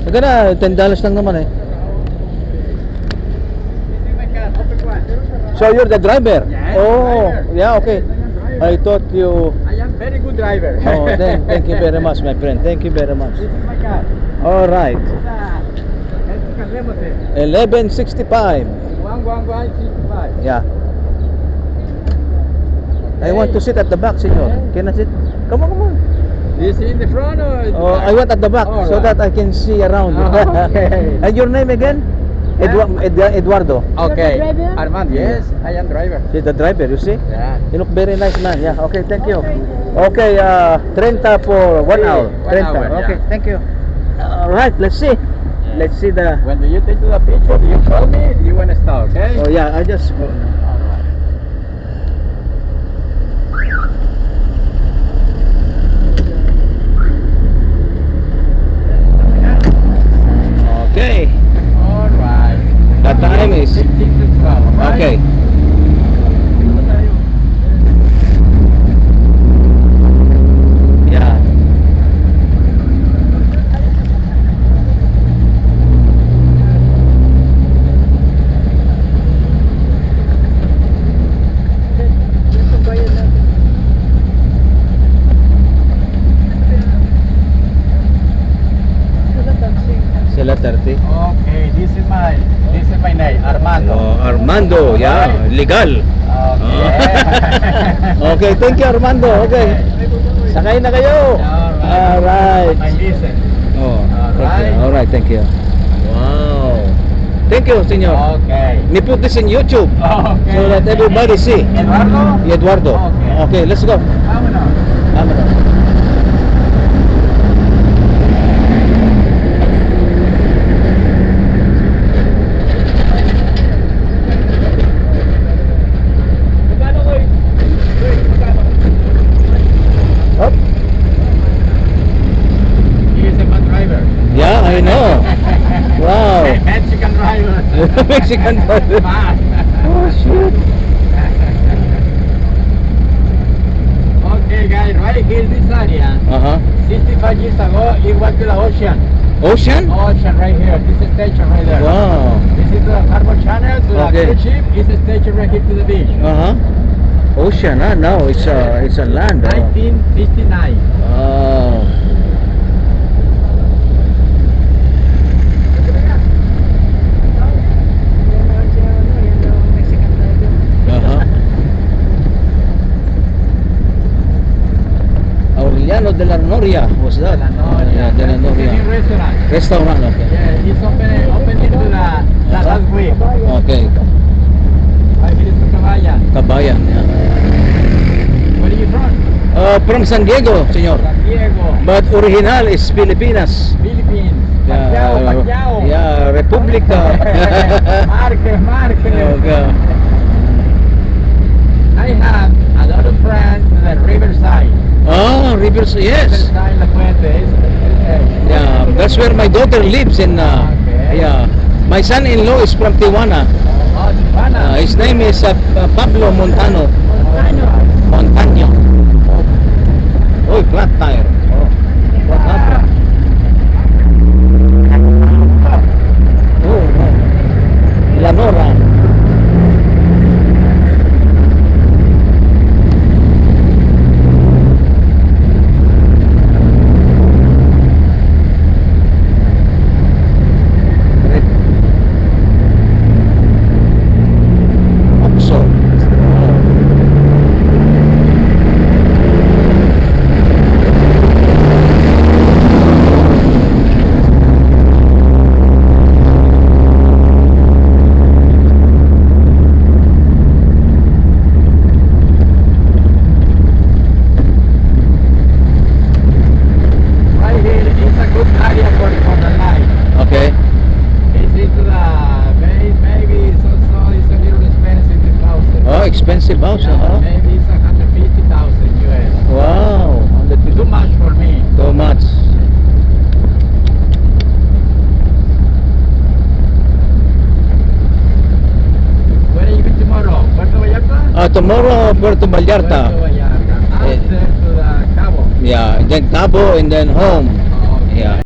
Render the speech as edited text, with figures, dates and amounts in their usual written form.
Maganda, $10 lang naman eh. So you're the driver? Yes, Oh, driver. yeah, okay. I thought you... I am very good driver. Oh, thank you very much, my friend. Thank you very much. This is my car. All right. It's a Remote. 1165. 11165. Yeah. I want to sit at the back, senor. Can I sit? Come on. This in the front or? Oh, I want at the back All so right. that I can see around. Okay. And your name again? Eduardo. Okay. You're the driver? Armand, yes, I am driver. See the driver, you see? Yeah. You look very nice, man. Yeah, okay, thank you. Okay, 30 for 1 hour. 1 hour, Okay, yeah. thank you. All right, let's see. Let's see the... When you take the picture, you call me, you want to start, okay? Oh, yeah, I just... Okay, Alright. the time is... 15 to 12, alright? Okay. Yeah. Sila 30. Okay, this is my name, Armando. Oh, Armando, yeah, legal. Okay. Okay, thank you Armando. Okay. Sakay na kayo. Alright. My listen. Oh, Alright. Alright, thank you. Wow. Thank you, senor. Okay. We put this in YouTube Okay. so that everybody see. Eduardo? Eduardo. Okay. Okay, let's go. Vámonos. Vámonos. Up. He is a bad driver. Yeah, I know. Wow. Mexican driver. Mexican driver. Man. Oh, shit. Okay, guys, right here in this area, Uh-huh. 65 years ago, it was to the ocean. Ocean? Ocean right here. This is station right there. Wow. This is the harbor channel to Okay. the cruise ship. It's a station right here to the beach. Uh-huh. Ocean, huh? Now it's a land. 1959. Oh. Uh-huh. Aureliano de la Noria was that? Yeah, de la It's a new Noria. restaurant. Restaurant, okay. Yeah, it's opening to the last week. Okay. Right here to Cabayan. Kabayan, yeah. Where are you from? From San Diego, senor. San Diego. But original is Pilipinas. Philippines. Pacquiao. Yeah, Republica. Marquez. Okay. I have a lot of friends at Riverside. Oh, Rivers, yes. Riverside, La Fuente. Yeah, that's where my daughter lives in. Okay. Yeah, my son-in-law is from Tijuana. Oh, Tijuana. His name is Pablo Montano. Montaño. Oh, flat tire. Oh, what happened? Oh, no. Lanora. Oxo. Right here is a good area for the night. Okay. It's into the maybe it's a little expensive this house. Oh, expensive house, Yeah, huh? maybe it's 150,000 US. Wow. Too much for me. Too much. Where are you going tomorrow? Puerto Vallarta? Tomorrow, Puerto Vallarta. Puerto Vallarta. After to the Cabo. Yeah, then Cabo and then home. Oh, okay. Yeah.